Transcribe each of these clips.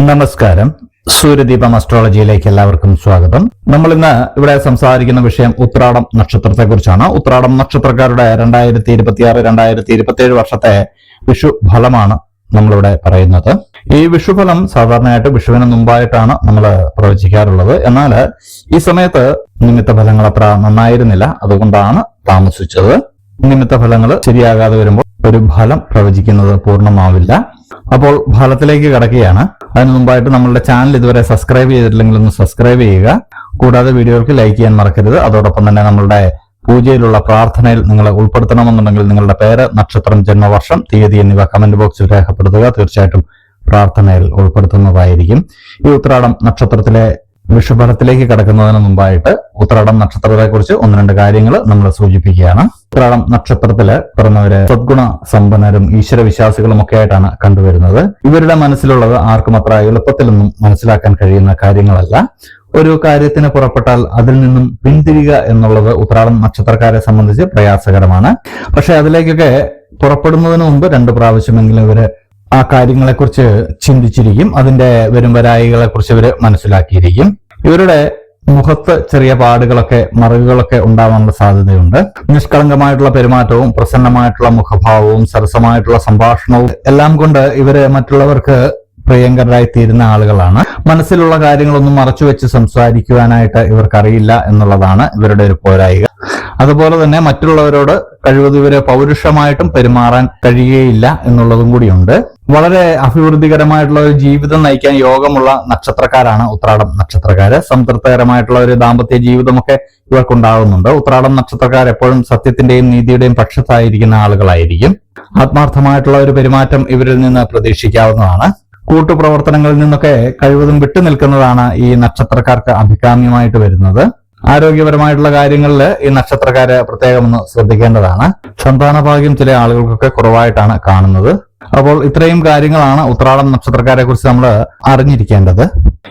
നമസ്കാരം. സൂര്യദീപം അസ്ട്രോളജിയിലേക്ക് എല്ലാവർക്കും സ്വാഗതം. നമ്മൾ ഇന്ന് ഇവിടെ സംസാരിക്കുന്ന വിഷയം ഉത്രാടം നക്ഷത്രത്തെ കുറിച്ചാണ്. ഉത്രാടം നക്ഷത്രക്കാരുടെ 2026-2027 വർഷത്തെ വിഷു ഫലമാണ് നമ്മളിവിടെ പറയുന്നത്. ഈ വിഷുഫലം സാധാരണയായിട്ട് വിഷുവിന് മുമ്പായിട്ടാണ് നമ്മൾ പ്രവചിക്കാറുള്ളത്. എന്നാൽ ഈ സമയത്ത് നിമിത്ത ഫലങ്ങൾ അത്ര നന്നായിരുന്നില്ല, അതുകൊണ്ടാണ് താമസിച്ചത്. നിമിത്ത ഫലങ്ങൾ ശരിയാകാതെ വരുമ്പോൾ ഒരു ഫലം പ്രവചിക്കുന്നത് പൂർണ്ണമാവില്ല. അപ്പോൾ ഫലത്തിലേക്ക് കടക്കുകയാണ്. അതിനു മുമ്പായിട്ട് നമ്മളുടെ ചാനൽ ഇതുവരെ സബ്സ്ക്രൈബ് ചെയ്തിട്ടില്ലെങ്കിൽ ഒന്ന് സബ്സ്ക്രൈബ് ചെയ്യുക. കൂടാതെ വീഡിയോകൾക്ക് ലൈക്ക് ചെയ്യാൻ മറക്കരുത്. അതോടൊപ്പം തന്നെ നമ്മളുടെ പൂജയിലുള്ള പ്രാർത്ഥനയിൽ നിങ്ങൾ ഉൾപ്പെടുത്തണമെന്നുണ്ടെങ്കിൽ നിങ്ങളുടെ പേര്, നക്ഷത്രം, ജന്മവർഷം, തീയതി എന്നിവ കമന്റ് ബോക്സിൽ രേഖപ്പെടുത്തുക. തീർച്ചയായിട്ടും പ്രാർത്ഥനയിൽ ഉൾപ്പെടുത്തുന്നതായിരിക്കും. ഈ ഉത്രാടം നക്ഷത്രത്തിലെ വിഷുഫലത്തിലേക്ക് കടക്കുന്നതിന് മുമ്പായിട്ട് ഉത്രാടം നക്ഷത്രത്തെ കുറിച്ച് ഒന്ന് രണ്ട് കാര്യങ്ങൾ നമ്മൾ സൂചിപ്പിക്കുകയാണ്. ഉത്രാടം നക്ഷത്രത്തില് പിറന്നവര് സദ്ഗുണ സമ്പന്നരും ഈശ്വരവിശ്വാസികളും ഒക്കെ ആയിട്ടാണ് കണ്ടുവരുന്നത്. ഇവരുടെ മനസ്സിലുള്ളത് ആർക്കും അത്ര എളുപ്പത്തിലൊന്നും മനസ്സിലാക്കാൻ കഴിയുന്ന കാര്യങ്ങളല്ല. ഒരു കാര്യത്തിന് പുറപ്പെട്ടാൽ അതിൽ നിന്നും പിന്തിരിയുക എന്നുള്ളത് ഉത്രാടം നക്ഷത്രക്കാരെ സംബന്ധിച്ച് പ്രയാസകരമാണ്. പക്ഷെ അതിലേക്കൊക്കെ പുറപ്പെടുന്നതിന് മുമ്പ് 2 പ്രാവശ്യമെങ്കിലും ഇവര് ആ കാര്യങ്ങളെക്കുറിച്ച് ചിന്തിച്ചിരിക്കും. അതിന്റെ വരുംവരായികളെ കുറിച്ച് ഇവര് മനസ്സിലാക്കിയിരിക്കും. ഇവരുടെ മുഖത്ത് ചെറിയ പാടുകളൊക്കെ, മറുകുകളൊക്കെ ഉണ്ടാവാനുള്ള സാധ്യതയുണ്ട്. നിഷ്കളങ്കമായിട്ടുള്ള പെരുമാറ്റവും പ്രസന്നമായിട്ടുള്ള മുഖഭാവവും സരസമായിട്ടുള്ള സംഭാഷണവും എല്ലാം കൊണ്ട് ഇവര് മറ്റുള്ളവർക്ക് പ്രിയങ്കരായി തീരുന്ന ആളുകളാണ്. മനസ്സിലുള്ള കാര്യങ്ങളൊന്നും മറച്ചുവെച്ച് സംസാരിക്കുവാനായിട്ട് ഇവർക്കറിയില്ല എന്നുള്ളതാണ് ഇവരുടെ ഒരു പോരായിക. അതുപോലെ തന്നെ മറ്റുള്ളവരോട് കഴിവതും ഇവര് പൗരുഷമായിട്ടും പെരുമാറാൻ കഴിയുകയില്ല എന്നുള്ളതും കൂടിയുണ്ട്. വളരെ അഭിവൃദ്ധികരമായിട്ടുള്ള ഒരു ജീവിതം നയിക്കാൻ യോഗമുള്ള നക്ഷത്രക്കാരാണ് ഉത്രാടം നക്ഷത്രക്കാര്. സംതൃപ്തകരമായിട്ടുള്ള ഒരു ദാമ്പത്യ ജീവിതമൊക്കെ ഇവർക്കുണ്ടാകുന്നുണ്ട്. ഉത്രാടം നക്ഷത്രക്കാർ എപ്പോഴും സത്യത്തിന്റെയും നീതിയുടെയും പക്ഷത്തായിരിക്കുന്ന ആളുകളായിരിക്കും. ആത്മാർത്ഥമായിട്ടുള്ള ഒരു പെരുമാറ്റം ഇവരിൽ നിന്ന് പ്രതീക്ഷിക്കാവുന്നതാണ്. കൂട്ടുപ്രവർത്തനങ്ങളിൽ നിന്നൊക്കെ കഴിവതും വിട്ടുനിൽക്കുന്നതാണ് ഈ നക്ഷത്രക്കാർക്ക് അഭികാമ്യമായിട്ട് വരുന്നത്. ആരോഗ്യപരമായിട്ടുള്ള കാര്യങ്ങളിൽ ഈ നക്ഷത്രക്കാരെ പ്രത്യേകം ഒന്ന് ശ്രദ്ധിക്കേണ്ടതാണ്. സന്താനഭാഗ്യം ചില ആളുകൾക്കൊക്കെ കുറവായിട്ടാണ് കാണുന്നത്. അപ്പോൾ ഇത്രയും കാര്യങ്ങളാണ് ഉത്രാടം നക്ഷത്രക്കാരെ കുറിച്ച് നമ്മൾ അറിഞ്ഞിരിക്കേണ്ടത്.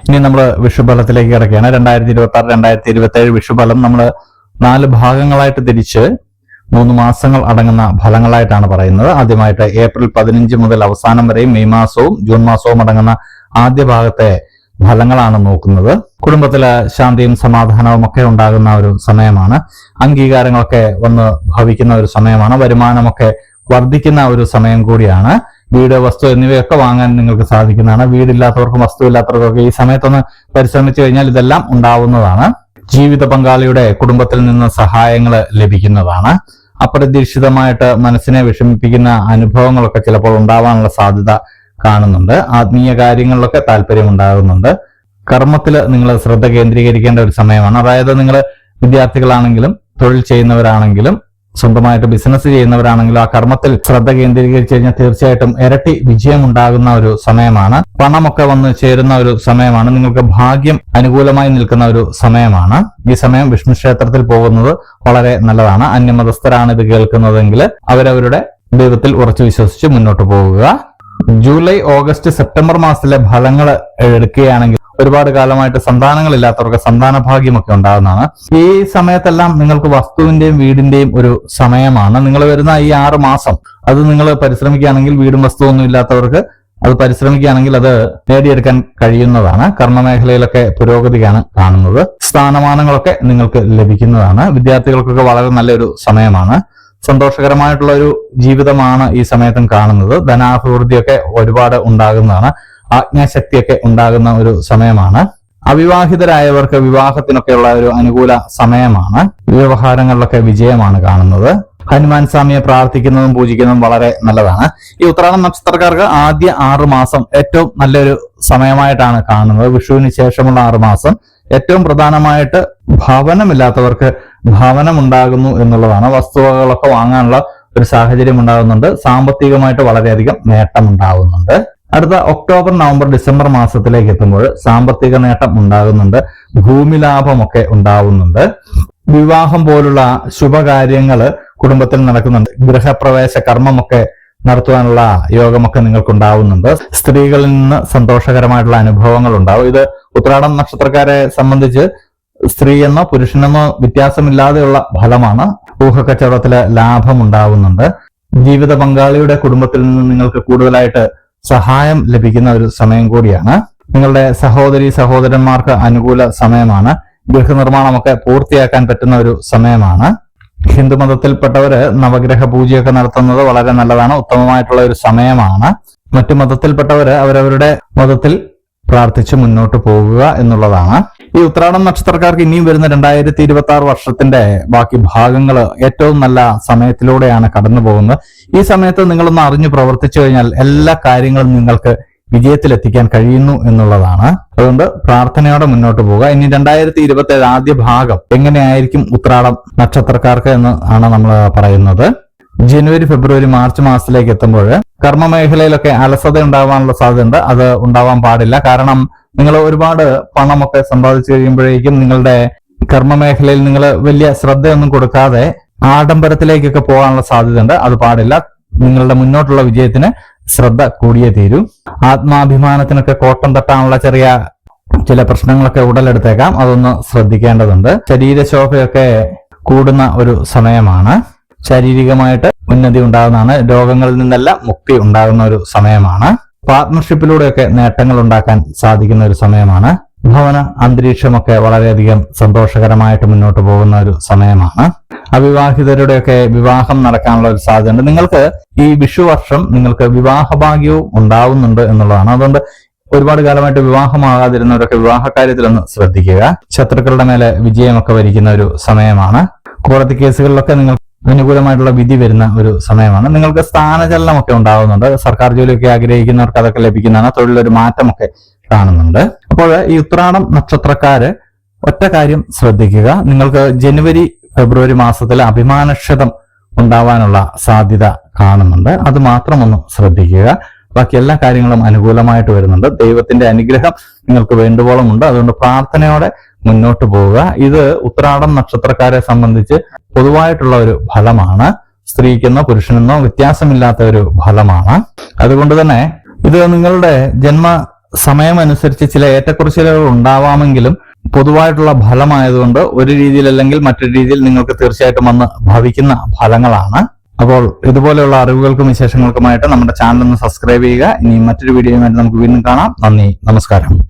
ഇനി നമ്മൾ വിഷുഫലത്തിലേക്ക് കിടക്കുകയാണ്. 2026-2027 വിഷുഫലം നമ്മൾ 4 ഭാഗങ്ങളായിട്ട് തിരിച്ച് 3 മാസങ്ങൾ അടങ്ങുന്ന ഫലങ്ങളായിട്ടാണ് പറയുന്നത്. ആദ്യമായിട്ട് ഏപ്രിൽ 15 മുതൽ അവസാനം വരെയും മെയ് മാസവും ജൂൺ മാസവും അടങ്ങുന്ന ആദ്യ ഭാഗത്തെ ഫലങ്ങളാണ് നോക്കുന്നത്. കുടുംബത്തില് ശാന്തിയും സമാധാനവും ഒക്കെ ഉണ്ടാകുന്ന ഒരു സമയമാണ്. അംഗീകാരങ്ങളൊക്കെ വന്ന് ഭവിക്കുന്ന ഒരു സമയമാണ്. വരുമാനമൊക്കെ വർദ്ധിക്കുന്ന ഒരു സമയം കൂടിയാണ്. വീട്, വസ്തു എന്നിവയൊക്കെ വാങ്ങാൻ നിങ്ങൾക്ക് സാധിക്കുന്നതാണ്. വീടില്ലാത്തവർക്കും വസ്തുവില്ലാത്തവർക്കൊക്കെ ഈ സമയത്തൊന്ന് പരിശ്രമിച്ചു കഴിഞ്ഞാൽ ഇതെല്ലാം ഉണ്ടാവുന്നതാണ്. ജീവിത പങ്കാളിയുടെ കുടുംബത്തിൽ നിന്ന് സഹായങ്ങൾ ലഭിക്കുന്നതാണ്. അപ്രതീക്ഷിതമായിട്ട് മനസ്സിനെ വിഷമിപ്പിക്കുന്ന അനുഭവങ്ങളൊക്കെ ചിലപ്പോൾ ഉണ്ടാവാനുള്ള സാധ്യത കാണുന്നുണ്ട്. ആത്മീയ കാര്യങ്ങളിലൊക്കെ താല്പര്യം ഉണ്ടാകുന്നുണ്ട്. കർമ്മത്തിൽ നിങ്ങൾ ശ്രദ്ധ കേന്ദ്രീകരിക്കേണ്ട ഒരു സമയമാണ്. അതായത് നിങ്ങൾ വിദ്യാർത്ഥികളാണെങ്കിലും തൊഴിൽ ചെയ്യുന്നവരാണെങ്കിലും സ്വന്തമായിട്ട് ബിസിനസ് ചെയ്യുന്നവരാണെങ്കിലും ആ കർമ്മത്തിൽ ശ്രദ്ധ കേന്ദ്രീകരിച്ചു കഴിഞ്ഞാൽ തീർച്ചയായിട്ടും ഇരട്ടി വിജയം ഉണ്ടാകുന്ന ഒരു സമയമാണ്. പണമൊക്കെ വന്ന് ചേരുന്ന ഒരു സമയമാണ്. നിങ്ങൾക്ക് ഭാഗ്യം അനുകൂലമായി നിൽക്കുന്ന ഒരു സമയമാണ്. ഈ സമയം വിഷ്ണു ക്ഷേത്രത്തിൽ പോകുന്നത് വളരെ നല്ലതാണ്. അന്യമതസ്ഥരാണ് ഇത് കേൾക്കുന്നതെങ്കിൽ അവരവരുടെ ദൈവത്തിൽ ഉറച്ചു വിശ്വസിച്ച് മുന്നോട്ട് പോകുക. ജൂലൈ, ഓഗസ്റ്റ്, സെപ്റ്റംബർ മാസത്തിലെ ഫലങ്ങൾ എടുക്കുകയാണെങ്കിൽ ഒരുപാട് കാലമായിട്ട് സന്താനങ്ങളില്ലാത്തവർക്ക് സന്താന ഭാഗ്യമൊക്കെ ഉണ്ടാകുന്നതാണ്. ഈ സമയത്തെല്ലാം നിങ്ങൾക്ക് വസ്തുവിന്റെയും വീടിന്റെയും ഒരു സമയമാണ്. നിങ്ങൾ വരുന്ന ഈ 6 മാസം അത് നിങ്ങൾ പരിശ്രമിക്കുകയാണെങ്കിൽ, വീടും വസ്തുവൊന്നും ഇല്ലാത്തവർക്ക് അത് പരിശ്രമിക്കുകയാണെങ്കിൽ അത് നേടിയെടുക്കാൻ കഴിയുന്നതാണ്. കർമ്മമേഖലയിലൊക്കെ പുരോഗതിയാണ് കാണുന്നത്. സ്ഥാനമാനങ്ങളൊക്കെ നിങ്ങൾക്ക് ലഭിക്കുന്നതാണ്. വിദ്യാർത്ഥികൾക്കൊക്കെ വളരെ നല്ലൊരു സമയമാണ്. സന്തോഷകരമായിട്ടുള്ള ഒരു ജീവിതമാണ് ഈ സമയത്തും കാണുന്നത്. ധനാഭിവൃദ്ധിയൊക്കെ ഒരുപാട് ഉണ്ടാകുന്നതാണ്. ആജ്ഞാശക്തിയൊക്കെ ഉണ്ടാകുന്ന ഒരു സമയമാണ്. അവിവാഹിതരായവർക്ക് വിവാഹത്തിനൊക്കെയുള്ള ഒരു അനുകൂല സമയമാണ്. വ്യവഹാരങ്ങളിലൊക്കെ വിജയമാണ് കാണുന്നത്. ഹനുമാൻ സ്വാമിയെ പ്രാർത്ഥിക്കുന്നതും പൂജിക്കുന്നതും വളരെ നല്ലതാണ്. ഈ ഉത്രാടം നക്ഷത്രക്കാർക്ക് ആദ്യ 6 മാസം ഏറ്റവും നല്ലൊരു സമയമായിട്ടാണ് കാണുന്നത്. വിഷുവിന് ശേഷമുള്ള 6 മാസം ഏറ്റവും പ്രധാനമായിട്ട് ഭവനമില്ലാത്തവർക്ക് ഭവനം ഉണ്ടാകുന്നു എന്നുള്ളതാണ്. വസ്തുവകളൊക്കെ വാങ്ങാനുള്ള ഒരു സാഹചര്യം ഉണ്ടാകുന്നുണ്ട്. സാമ്പത്തികമായിട്ട് വളരെയധികം നേട്ടം ഉണ്ടാകുന്നുണ്ട്. അടുത്ത ഒക്ടോബർ, നവംബർ, ഡിസംബർ മാസത്തിലേക്ക് എത്തുമ്പോൾ സാമ്പത്തിക നേട്ടം ഉണ്ടാകുന്നുണ്ട്. ഭൂമി ലാഭമൊക്കെ ഉണ്ടാവുന്നുണ്ട്. വിവാഹം പോലുള്ള ശുഭകാര്യങ്ങൾ കുടുംബത്തിൽ നടക്കുന്നുണ്ട്. ഗൃഹപ്രവേശ കർമ്മമൊക്കെ നടത്തുവാനുള്ള യോഗമൊക്കെ നിങ്ങൾക്കുണ്ടാവുന്നുണ്ട്. സ്ത്രീകളിൽ നിന്ന് സന്തോഷകരമായിട്ടുള്ള അനുഭവങ്ങൾ ഉണ്ടാവും. ഇത് ഉത്രാടം നക്ഷത്രക്കാരെ സംബന്ധിച്ച് സ്ത്രീ എന്നോ പുരുഷനെന്നോ വ്യത്യാസമില്ലാതെയുള്ള ഫലമാണ്. ഊഹക്കച്ചവടത്തില് ലാഭം ഉണ്ടാവുന്നുണ്ട്. ജീവിത പങ്കാളിയുടെ കുടുംബത്തിൽ നിന്ന് നിങ്ങൾക്ക് കൂടുതലായിട്ട് സഹായം ലഭിക്കുന്ന ഒരു സമയം കൂടിയാണ്. നിങ്ങളുടെ സഹോദരി സഹോദരന്മാർക്ക് അനുകൂല സമയമാണ്. ഗൃഹനിർമ്മാണമൊക്കെ പൂർത്തിയാക്കാൻ പറ്റുന്ന ഒരു സമയമാണ്. ഹിന്ദു മതത്തിൽപ്പെട്ടവര് നവഗ്രഹ പൂജയൊക്കെ നടത്തുന്നത് വളരെ നല്ലതാണ്, ഉത്തമമായിട്ടുള്ള ഒരു സമയമാണ്. മറ്റു മതത്തിൽപ്പെട്ടവര് അവരവരുടെ മതത്തിൽ പ്രാർത്ഥിച്ച് മുന്നോട്ട് പോകുക എന്നുള്ളതാണ്. ഈ ഉത്രാടം നക്ഷത്രക്കാർക്ക് ഇനിയും വരുന്ന 2026 വർഷത്തിന്റെ ബാക്കി ഭാഗങ്ങൾ ഏറ്റവും നല്ല സമയത്തിലൂടെയാണ് കടന്നു പോകുന്നത്. ഈ സമയത്ത് നിങ്ങളൊന്ന് അറിഞ്ഞു പ്രവർത്തിച്ചു കഴിഞ്ഞാൽ എല്ലാ കാര്യങ്ങളും നിങ്ങൾക്ക് വിജയത്തിലെത്തിക്കാൻ കഴിയുന്നു എന്നുള്ളതാണ്. അതുകൊണ്ട് പ്രാർത്ഥനയോടെ മുന്നോട്ട് പോവുക. ഇനി 2027 ആദ്യ ഭാഗം എങ്ങനെയായിരിക്കും ഉത്രാടം നക്ഷത്രക്കാർക്ക് എന്ന് ആണ് നമ്മൾ പറയുന്നത്. ജനുവരി, ഫെബ്രുവരി, മാർച്ച് മാസത്തിലേക്ക് എത്തുമ്പോൾ കർമ്മ മേഖലയിലൊക്കെ അലസത ഉണ്ടാവാനുള്ള സാധ്യതയുണ്ട്. അത് ഉണ്ടാവാൻ പാടില്ല. കാരണം നിങ്ങൾ ഒരുപാട് പണമൊക്കെ സമ്പാദിച്ചു കഴിയുമ്പോഴേക്കും നിങ്ങളുടെ കർമ്മ മേഖലയിൽ നിങ്ങൾ വലിയ ശ്രദ്ധയൊന്നും കൊടുക്കാതെ ആഡംബരത്തിലേക്കൊക്കെ പോകാനുള്ള സാധ്യതയുണ്ട്. അത് പാടില്ല. നിങ്ങളുടെ മുന്നോട്ടുള്ള വിജയത്തിന് ശ്രദ്ധ കൂടിയേ തീരൂ. ആത്മാഭിമാനത്തിനൊക്കെ കോട്ടം തട്ടാനുള്ള ചില പ്രശ്നങ്ങളൊക്കെ ഉടലെടുത്തേക്കാം. അതൊന്ന് ശ്രദ്ധിക്കേണ്ടതുണ്ട്. ശരീരശോഭയൊക്കെ കൂടുന്ന ഒരു സമയമാണ്. ശാരീരികമായിട്ട് ഉന്നതി ഉണ്ടാകുന്നതാണ്. രോഗങ്ങളിൽ നിന്നെല്ലാം മുക്തി ഉണ്ടാകുന്ന ഒരു സമയമാണ്. പാർട്ട്ണർഷിപ്പിലൂടെയൊക്കെ നേട്ടങ്ങൾ ഉണ്ടാക്കാൻ സാധിക്കുന്ന ഒരു സമയമാണ്. ഭവന അന്തരീക്ഷമൊക്കെ വളരെയധികം സന്തോഷകരമായിട്ട് മുന്നോട്ട് പോകുന്ന ഒരു സമയമാണ്. അവിവാഹിതരുടെയൊക്കെ വിവാഹം നടക്കാനുള്ള ഒരു സാധ്യതയുണ്ട്. നിങ്ങൾക്ക് ഈ വിഷുവർഷം നിങ്ങൾക്ക് വിവാഹഭാഗ്യവും ഉണ്ടാവുന്നുണ്ട് എന്നുള്ളതാണ്. അതുകൊണ്ട് ഒരുപാട് കാലമായിട്ട് വിവാഹമാകാതിരുന്നവരൊക്കെ വിവാഹ കാര്യത്തിലൊന്ന് ശ്രദ്ധിക്കുക. ശത്രുക്കളുടെ മേലെ വിജയമൊക്കെ വരിക്കുന്ന ഒരു സമയമാണ്. കോടതി കേസുകളിലൊക്കെ നിങ്ങൾ അനുകൂലമായിട്ടുള്ള വിധി വരുന്ന ഒരു സമയമാണ്. നിങ്ങൾക്ക് സ്ഥാനചലനമൊക്കെ ഉണ്ടാവുന്നുണ്ട്. സർക്കാർ ജോലിയൊക്കെ ആഗ്രഹിക്കുന്നവർക്ക് അതൊക്കെ ലഭിക്കുന്നതാണ്. തൊഴിലൊരു മാറ്റമൊക്കെ കാണുന്നുണ്ട്. അപ്പോൾ ഈ ഉത്രാടം നക്ഷത്രക്കാര് ഒറ്റ കാര്യം ശ്രദ്ധിക്കുക. നിങ്ങൾക്ക് ജനുവരി, ഫെബ്രുവരി മാസത്തിൽ അഭിമാനക്ഷതം ഉണ്ടാവാനുള്ള സാധ്യത കാണുന്നുണ്ട്. അത് മാത്രം ഒന്ന് ശ്രദ്ധിക്കുക. ബാക്കി എല്ലാ കാര്യങ്ങളും അനുകൂലമായിട്ട് വരുന്നുണ്ട്. ദൈവത്തിന്റെ അനുഗ്രഹം നിങ്ങൾക്ക് വേണ്ടുവോളം ഉണ്ട്. അതുകൊണ്ട് പ്രാർത്ഥനയോടെ മുന്നോട്ട് പോവുക. ഇത് ഉത്രാടം നക്ഷത്രക്കാരെ സംബന്ധിച്ച് പൊതുവായിട്ടുള്ള ഒരു ഫലമാണ്. സ്ത്രീക്കെന്നോ പുരുഷനെന്നോ വ്യത്യാസമില്ലാത്ത ഒരു ഫലമാണ്. അതുകൊണ്ട് തന്നെ ഇത് നിങ്ങളുടെ ജന്മ സമയമനുസരിച്ച് ചില ഏറ്റക്കുറച്ചിലുകൾ ഉണ്ടാവാമെങ്കിലും പൊതുവായിട്ടുള്ള ഫലമായതുകൊണ്ട് ഒരു രീതിയിൽ അല്ലെങ്കിൽ മറ്റൊരു രീതിയിൽ നിങ്ങൾക്ക് തീർച്ചയായിട്ടും വന്ന് ഭവിക്കുന്ന ഫലങ്ങളാണ്. അപ്പോൾ ഇതുപോലെയുള്ള അറിവുകൾക്കും വിശേഷങ്ങൾക്കുമായിട്ട് നമ്മുടെ ചാനൽ ഒന്ന് സബ്സ്ക്രൈബ് ചെയ്യുക. ഇനി മറ്റൊരു വീഡിയോയുമായിട്ട് നമുക്ക് വീണ്ടും കാണാം. നന്ദി, നമസ്കാരം.